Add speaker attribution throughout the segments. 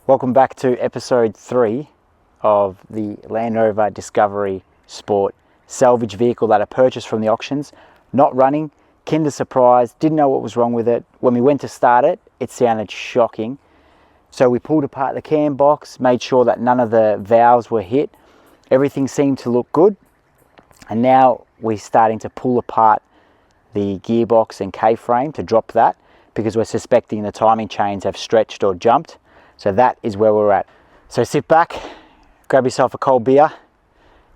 Speaker 1: Welcome back to episode 3 of the Land Rover Discovery Sport salvage vehicle that I purchased from the auctions. Not running, kinder surprise, didn't know what was wrong with it. When we went to start it, it sounded shocking. So we pulled apart the cam box, made sure that none of the valves were hit. Everything seemed to look good. And now we're starting to pull apart the gearbox and K-frame to drop that because we're suspecting the timing chains have stretched or jumped. So that is where we're at. So sit back, grab yourself a cold beer,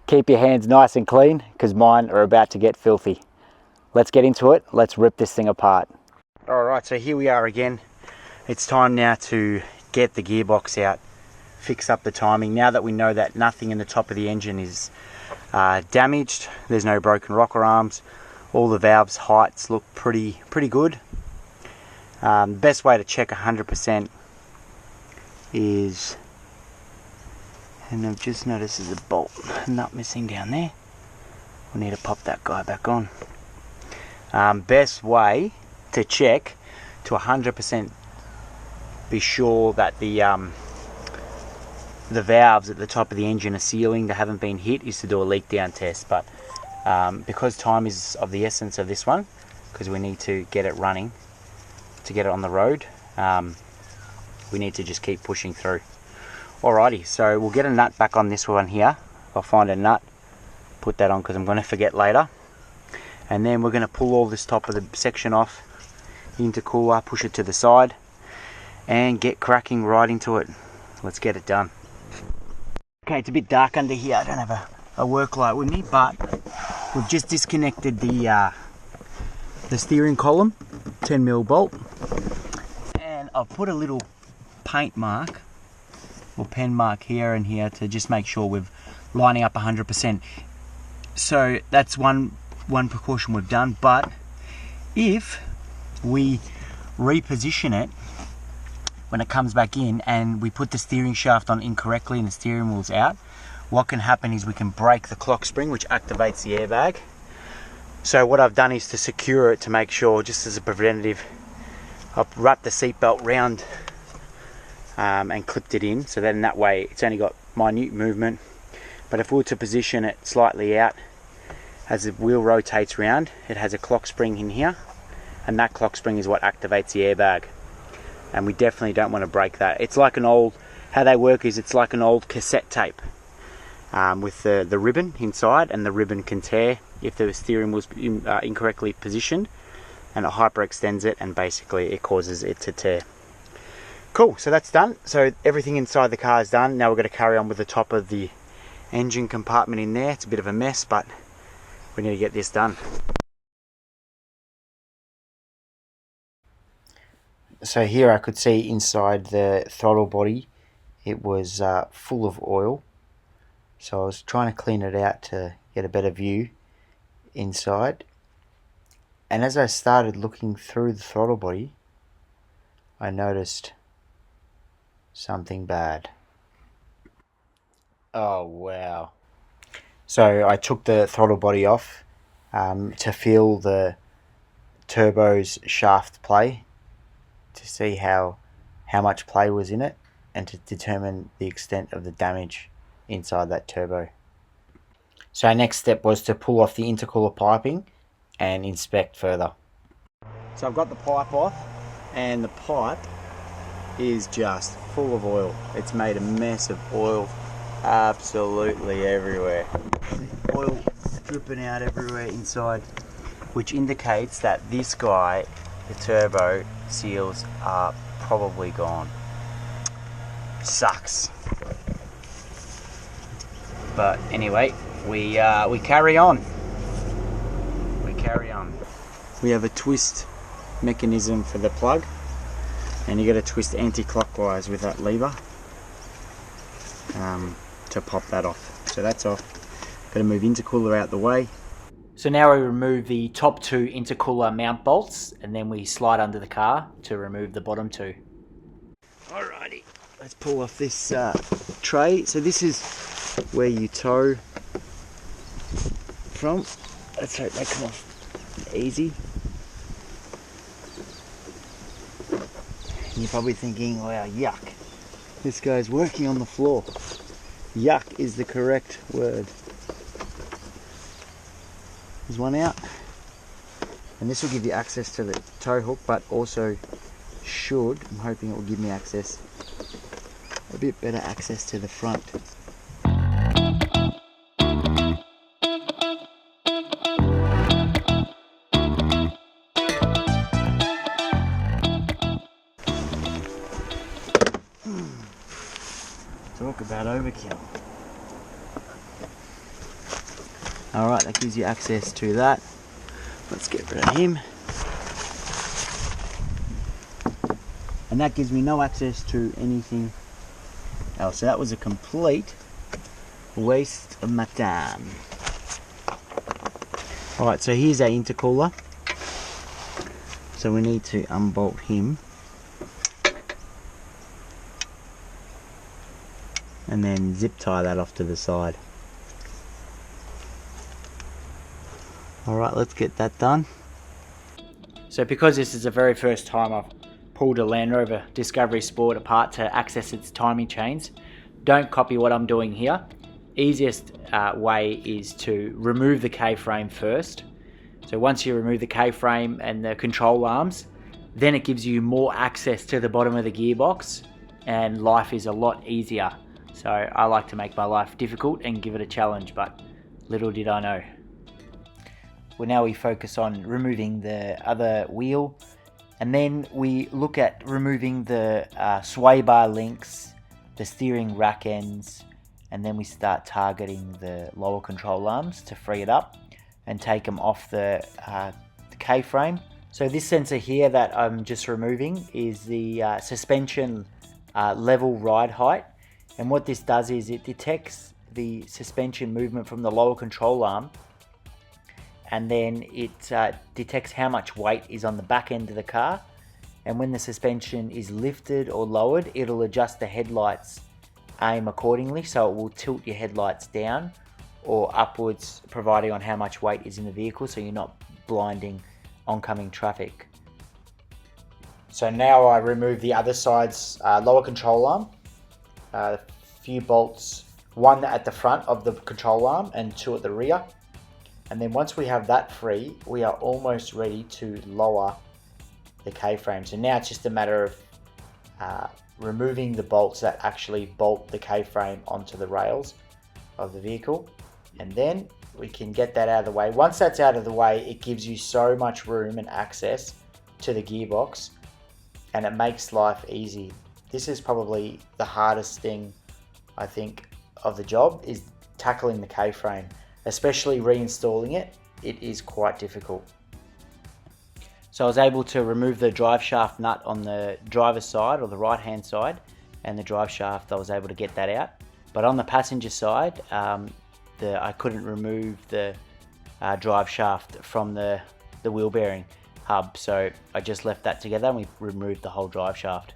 Speaker 1: keep your hands nice and clean because mine are about to get filthy. Let's get into it. Let's rip this thing apart. All right, so here we are again. It's time now to get the gearbox out, fix up the timing. Now that we know that nothing in the top of the engine is damaged, there's no broken rocker arms, all the valves heights look pretty good. The best way to check 100% is, and I've just noticed there's a bolt nut missing down there. We need to pop that guy back on. Best way to check to 100% be sure that the valves at the top of the engine are sealing, they haven't been hit, is to do a leak down test. But because time is of the essence of this one, because we need to get it running to get it on the road, we need to just keep pushing through. Alrighty, so we'll get a nut back on this one here. I'll find a nut, put that on because I'm going to forget later. And then we're going to pull all this top of the section off, intercooler, push it to the side and get cracking right into it. Let's get it done. Okay, it's a bit dark under here. I don't have a work light with me, but we've just disconnected the steering column, 10mm bolt, and I've put a little paint mark or pen mark here and here to just make sure we're lining up 100%. So that's one precaution we've done. But if we reposition it when it comes back in and we put the steering shaft on incorrectly and the steering wheel's out, what can happen is we can break the clock spring, which activates the airbag. So what I've done is to secure it, to make sure, just as a preventative, I've wrapped the seatbelt round and clipped it in, so then that way it's only got minute movement. But if we were to position it slightly out, as the wheel rotates round, it has a clock spring in here, and that clock spring is what activates the airbag. And we definitely don't want to break that. It's like an old, how they work is it's like an old cassette tape with the ribbon inside, and the ribbon can tear if the steering was incorrectly positioned, and it hyperextends it, and basically it causes it to tear. Cool, so that's done. So everything inside the car is done. Now we're going to carry on with the top of the engine compartment in there. It's a bit of a mess, but we need to get this done. So here I could see inside the throttle body it was full of oil. So I was trying to clean it out to get a better view inside. And as I started looking through the throttle body, I noticed something bad. Oh wow. So I took the throttle body off to feel the turbo's shaft play, to see how much play was in it and to determine the extent of the damage inside that turbo. So our next step was to pull off the intercooler piping and inspect further. So I've got the pipe off, and the pipe is just full of oil. It's made a mess of oil absolutely everywhere. Oil dripping out everywhere inside, which indicates that this guy, the turbo seals, are probably gone. Sucks. But anyway, we carry on. We have a twist mechanism for the plug, and you got to twist anti-clockwise with that lever to pop that off. So that's off. Got to move intercooler out the way. So now we remove the top 2 intercooler mount bolts, and then we slide under the car to remove the bottom 2. Alrighty, let's pull off this tray. So this is where you tow from. Let's hope they come off easy. You're probably thinking, wow, yuck. This guy's working on the floor. Yuck is the correct word. There's one out. And this will give you access to the tow hook, but also I'm hoping it will give me a bit better access to the front. Talk about overkill. Alright, that gives you access to that. Let's get rid of him. And that gives me no access to anything else. So that was a complete waste of my time. Alright, so here's our intercooler. So we need to unbolt him. And then zip tie that off to the side. Alright, let's get that done. So because this is the very first time I've pulled a Land Rover Discovery Sport apart to access its timing chains, don't copy what I'm doing here. Easiest way is to remove the K-frame first. So once you remove the K-frame and the control arms, then it gives you more access to the bottom of the gearbox and life is a lot easier. So I like to make my life difficult and give it a challenge, but little did I know. Well, now we focus on removing the other wheel, and then we look at removing the sway bar links, the steering rack ends, and then we start targeting the lower control arms to free it up and take them off the K-frame. So this sensor here that I'm just removing is the suspension level ride height. And what this does is it detects the suspension movement from the lower control arm, and then it detects how much weight is on the back end of the car. And when the suspension is lifted or lowered, it'll adjust the headlights aim accordingly. So it will tilt your headlights down or upwards, providing on how much weight is in the vehicle, so you're not blinding oncoming traffic. So now I remove the other side's lower control arm. A few bolts, one at the front of the control arm and two at the rear. And then once we have that free, we are almost ready to lower the K-frame. So now it's just a matter of removing the bolts that actually bolt the K-frame onto the rails of the vehicle. And then we can get that out of the way. Once that's out of the way, it gives you so much room and access to the gearbox, and it makes life easy. This is probably the hardest thing, I think, of the job, is tackling the K-frame. Especially reinstalling it, it is quite difficult. So I was able to remove the drive shaft nut on the driver's side, or the right hand side, and the drive shaft, I was able to get that out. But on the passenger side, I couldn't remove the drive shaft from the wheel bearing hub, so I just left that together and we removed the whole drive shaft.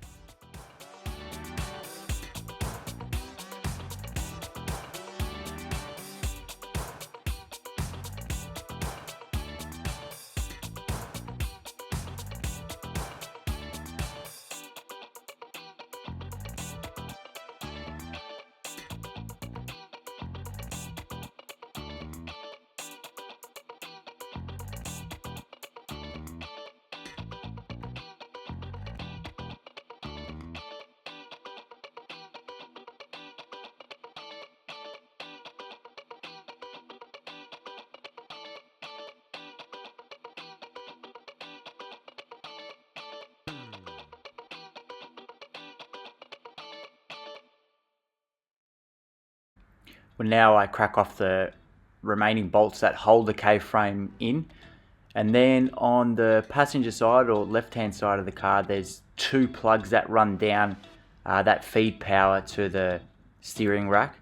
Speaker 1: Well, now I crack off the remaining bolts that hold the K-frame in, and then on the passenger side or left hand side of the car, there's two plugs that run down that feed power to the steering rack,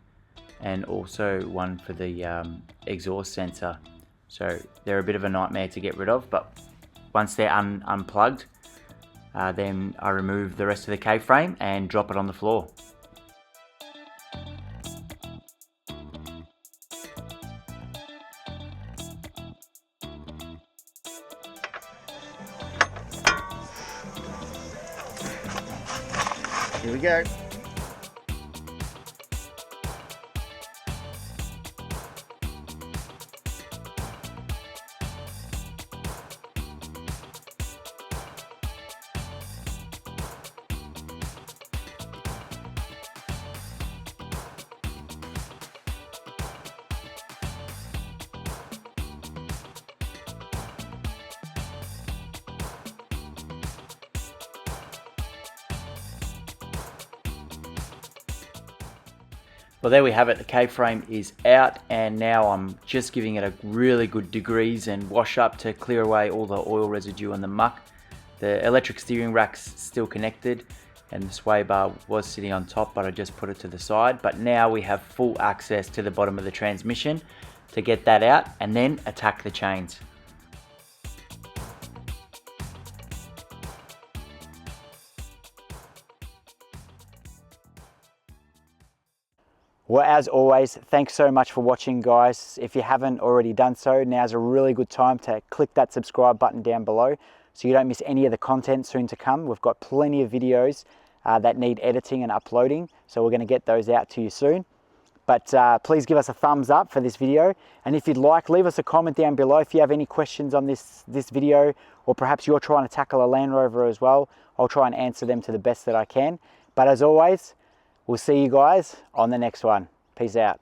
Speaker 1: and also one for the exhaust sensor. So they're a bit of a nightmare to get rid of, but once they're unplugged, then I remove the rest of the K-frame and drop it on the floor. Here we go. Well, there we have it. The K-frame is out, and now I'm just giving it a really good degrease and wash up to clear away all the oil residue and the muck. The electric steering rack's still connected, and the sway bar was sitting on top, but I just put it to the side. But now we have full access to the bottom of the transmission to get that out and then attack the chains. Well, as always, thanks so much for watching, guys. If you haven't already done so, now's a really good time to click that subscribe button down below so you don't miss any of the content soon to come. We've got plenty of videos that need editing and uploading, so we're going to get those out to you soon. But please give us a thumbs up for this video, and if you'd like, leave us a comment down below if you have any questions on this video, or perhaps you're trying to tackle a Land Rover as well. I'll try and answer them to the best that I can. But as always, we'll see you guys on the next one. Peace out.